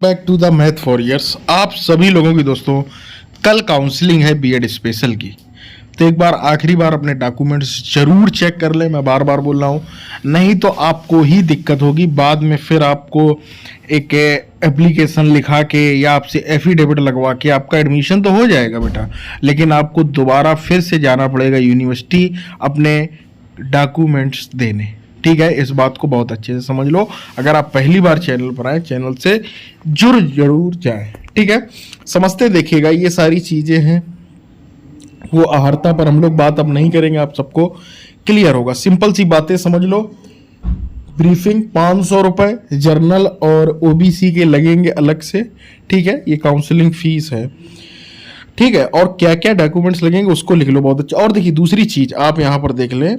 Back to the math for years. आप सभी लोगों की दोस्तों कल काउंसलिंग है बीएड स्पेशल की, तो एक बार आखिरी बार अपने डॉक्यूमेंट्स जरूर चेक कर लें। मैं बार बार बोल रहा हूँ, नहीं तो आपको ही दिक्कत होगी बाद में। फिर आपको एक एप्लीकेशन लिखा के या आपसे एफिडेविट लगवा के आपका एडमिशन तो हो जाएगा बेटा, लेकिन आपको दोबारा फिर से जाना पड़ेगा यूनिवर्सिटी अपने डॉक्यूमेंट्स देने। ठीक है, इस बात को बहुत अच्छे से समझ लो। अगर आप पहली बार चैनल पर आए, चैनल से जुड़ जरूर जाएं। ठीक है, समझते देखिएगा ये सारी चीजें हैं। वो आहारता पर हम लोग बात अब नहीं करेंगे, आप सबको क्लियर होगा। सिंपल सी बातें समझ लो। ब्रीफिंग 500 रुपए, जर्नल और ओबीसी के लगेंगे अलग से। ठीक है, ये काउंसलिंग फीस है। ठीक है, और क्या क्या डॉक्यूमेंट्स लगेंगे उसको लिख लो बहुत अच्छा। और देखिए दूसरी चीज आप यहाँ पर देख लें,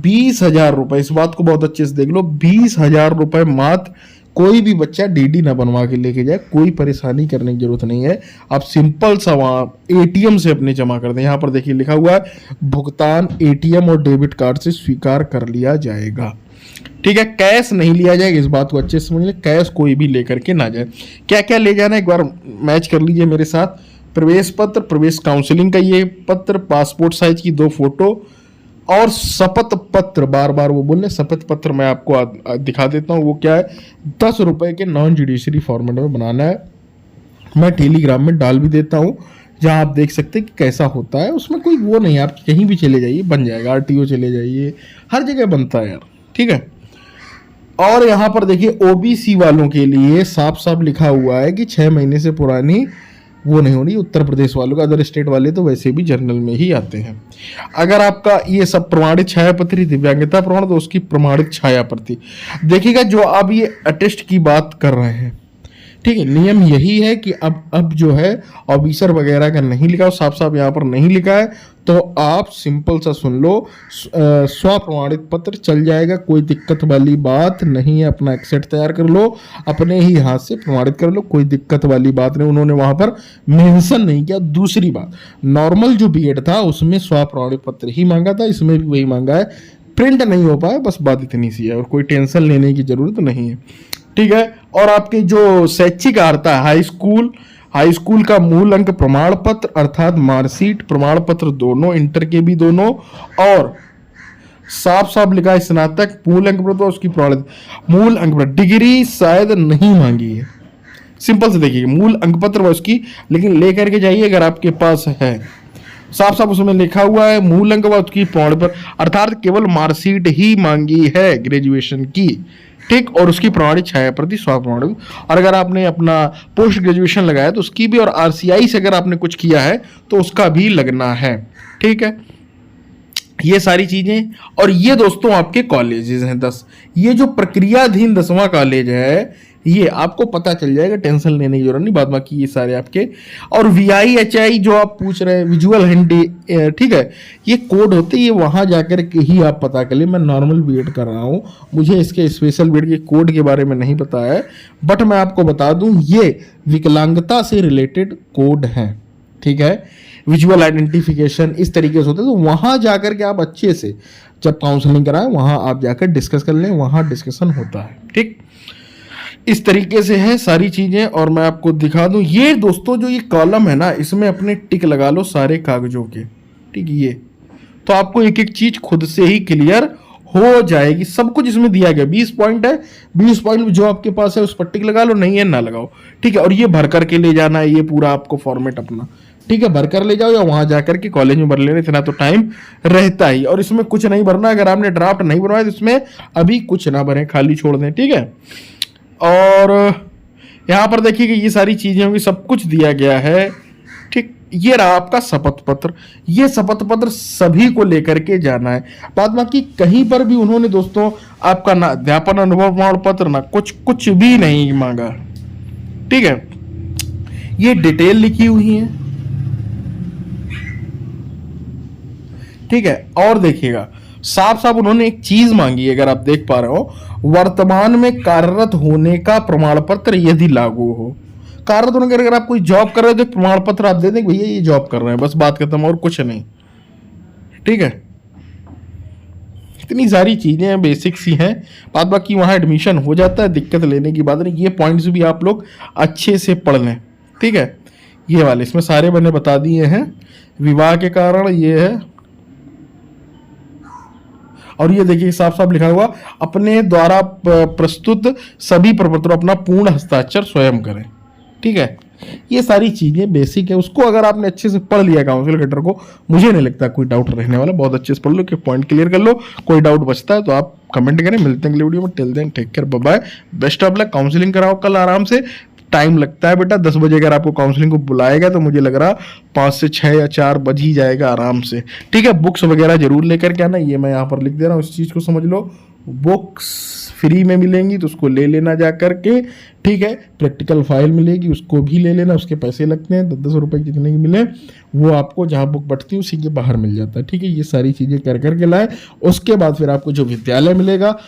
20,000 रुपए, इस बात को बहुत अच्छे से देख लो। 20,000 रुपए मात्र। कोई भी बच्चा डीडी ना बनवा के लेके जाए, कोई परेशानी करने की जरूरत नहीं है। आप सिंपल सा वहां एटीएम से अपने जमा कर दें। यहां पर देखिए लिखा हुआ है, भुगतान एटीएम और डेबिट कार्ड से स्वीकार कर लिया जाएगा। ठीक है, कैश नहीं लिया जाएगा, इस बात को अच्छे से समझ लें। कैश कोई भी लेकर के ना जाए। क्या क्या ले जाना है एक बार मैच कर लीजिए मेरे साथ। प्रवेश पत्र, प्रवेश काउंसलिंग का ये पत्र, पासपोर्ट साइज की 2 फोटो और शपथ पत्र। बार बार वो बोल रहे शपथ पत्र, मैं आपको दिखा देता हूँ वो क्या है। 10 रुपए के नॉन जुडिशरी फॉर्मेट में बनाना है। मैं टेलीग्राम में डाल भी देता हूँ, जहाँ आप देख सकते हैं कि कैसा होता है। उसमें कोई वो नहीं है, आप कहीं भी चले जाइए बन जाएगा। आरटीओ चले जाइए, हर जगह बनता है यार। ठीक है, और यहाँ पर देखिए ओबीसी वालों के लिए साफ साफ लिखा हुआ है कि 6 महीने से पुरानी वो नहीं होनी। उत्तर प्रदेश वालों का, अदर स्टेट वाले तो वैसे भी जर्नल में ही आते हैं। अगर आपका ये सब प्रमाणित छाया पत्री, दिव्यांगता प्रमाण, तो उसकी प्रमाणित छाया पत्री देखिएगा। जो आप ये अटेस्ट की बात कर रहे हैं, ठीक है, नियम यही है कि अब जो है ऑफिसर वगैरह का नहीं लिखा, साफ साफ यहाँ पर नहीं लिखा है, तो आप सिंपल सा सुन लो, स्व प्रमाणित पत्र चल जाएगा। कोई दिक्कत वाली बात नहीं है। अपना एक्सेट तैयार कर लो, अपने ही हाथ से प्रमाणित कर लो, कोई दिक्कत वाली बात नहीं। उन्होंने वहां पर मेंशन नहीं किया। दूसरी बात, नॉर्मल जो बीएड था उसमें स्व प्रमाणित पत्र ही मांगा था, इसमें भी वही मांगा है। प्रिंट नहीं हो पाया, बस बात इतनी सी है, और कोई टेंशन लेने की जरूरत नहीं है। ठीक है, और आपके जो शैक्षिक अर्हता है, हाई स्कूल का मूल अंक प्रमाण पत्र अर्थात मार्कशीट, प्रमाण पत्र दोनों, इंटर के भी दोनों, और साफ साफ लिखा है स्नातक मूल अंक पत्र, उसकी प्रमाणित मूल अंक पत्र। डिग्री शायद नहीं मांगी है। सिंपल से देखिए, मूल अंक पत्र व उसकी, लेकिन लेकर के जाइए अगर आपके पास है। साफ साफ उसमें लिखा हुआ है मूल अंक व उसकी प्रमाण पत्र, अर्थात केवल मार्कशीट ही मांगी है ग्रेजुएशन की। ठीक, और उसकी प्रमाणित छाया प्रति स्व प्रमाणित। और अगर आपने अपना पोस्ट ग्रेजुएशन लगाया तो उसकी भी, और आरसीआई से अगर आपने कुछ किया है तो उसका भी लगना है। ठीक है, ये सारी चीजें। और ये दोस्तों आपके कॉलेजेस हैं 10। ये जो प्रक्रियाधीन 10वां कॉलेज है, ये आपको पता चल जाएगा, टेंशन लेने की जरूरत नहीं। बाद बाकी ये सारे आपके, और VIHI जो आप पूछ रहे हैं, विजुअल हैंडी, ठीक है, ये कोड होते हैं, ये वहां जाकर के ही आप पता कर लिए। मैं नॉर्मल बीएड कर रहा हूँ, मुझे इसके स्पेशल बीएड के कोड के बारे में नहीं पता है, बट मैं आपको बता दूं ये विकलांगता से रिलेटेड कोड हैं। ठीक है, विजुअल आइडेंटिफिकेशन इस तरीके से होते हैं। तो वहां जाकर के आप अच्छे से जब काउंसलिंग कराएं, वहां आप जाकर डिस्कस कर लें, वहां डिस्कशन होता है। ठीक, इस तरीके से है सारी चीजें। और मैं आपको दिखा दूं, ये दोस्तों जो ये कॉलम है ना, इसमें अपने टिक लगा लो सारे कागजों के। ठीक, ये तो आपको एक एक चीज खुद से ही क्लियर हो जाएगी। सब कुछ इसमें दिया गया। 20 पॉइंट है, 20 पॉइंट जो आपके पास है उस पर टिक लगा लो, नहीं है ना लगाओ। ठीक है, और ये भर करके ले जाना है, ये पूरा आपको फॉर्मेट अपना। ठीक है, भर कर ले जाओ या वहां जाकर के कॉलेज में भर लेना, इतना तो टाइम रहता ही। और इसमें कुछ नहीं भरना। अगर आपने ड्राफ्ट नहीं बनवाया तो इसमें अभी कुछ ना भरें, खाली छोड़ दें। ठीक है, और यहाँ पर देखिए कि ये सारी चीजें होंगी, सब कुछ दिया गया है। ठीक, ये रहा आपका शपथ पत्र। ये शपथ पत्र सभी को लेकर के जाना है। बाद बाकी कहीं पर भी उन्होंने दोस्तों आपका ना अध्यापन अनुभव प्रमाण पत्र, ना कुछ भी नहीं मांगा। ठीक है, ये डिटेल लिखी हुई है। ठीक है, और देखिएगा साफ साफ उन्होंने एक चीज मांगी है, अगर आप देख पा रहे हो, वर्तमान में कार्यरत होने का प्रमाण पत्र यदि लागू हो। कार्यरत होने का, अगर आप कोई जॉब कर रहे हो तो प्रमाण पत्र आप दे दें भैया ये जॉब कर रहे हैं, बस बात खत्म, और कुछ नहीं। ठीक है, इतनी सारी चीज़ें बेसिक सी हैं। बात बाकी वहाँ एडमिशन हो जाता है, दिक्कत लेने की बात नहीं। ये पॉइंट्स भी आप लोग अच्छे से पढ़ लें, ठीक है। ये वाले इसमें सारे मैंने बता दिए हैं। विवाह के कारण ये है, और ये देखिए साफ साफ लिखा हुआ, अपने द्वारा प्रस्तुत सभी प्रपत्रों अपना पूर्ण हस्ताक्षर स्वयं करें, ठीक है। ये सारी चीज़ें बेसिक है, उसको अगर आपने अच्छे से पढ़ लिया काउंसिल लेटर को, मुझे नहीं लगता कोई डाउट रहने वाला। बहुत अच्छे से पढ़ लो कि पॉइंट क्लियर कर लो। कोई डाउट बचता है तो आप कमेंट करें। मिलते हैं अगले वीडियो में। Till then take care, bye bye, best of luck. Counselling कराओ कल आराम से। टाइम लगता है बेटा, 10 बजे अगर आपको काउंसलिंग को बुलाएगा तो मुझे लग रहा 5 से 6 या 4 बज ही जाएगा आराम से, ठीक है। बुक्स वगैरह जरूर लेकर के आना, ये मैं यहाँ पर लिख दे रहा हूँ, इस चीज़ को समझ लो। बुक्स फ्री में मिलेंगी तो उसको ले लेना जा करके, ठीक है। प्रैक्टिकल फाइल मिलेगी, उसको भी ले लेना, उसके पैसे लगते हैं 10-10 रुपये जितने की मिले, वो आपको जहाँ बुक बटती है उसी के बाहर मिल जाता है, ठीक है। ये सारी चीज़ें कर करके लाए। उसके बाद फिर आपको जो विद्यालय मिलेगा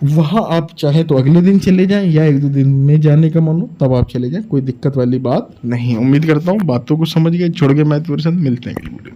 वहाँ आप चाहे तो अगले दिन चले जाएं या 1-2 दिन में जाने का मन हो तब आप चले जाएं, कोई दिक्कत वाली बात नहीं। उम्मीद करता हूँ बातों को समझ गए। छोड़ के मैं तो मिलते हैं अगले वीडियो में।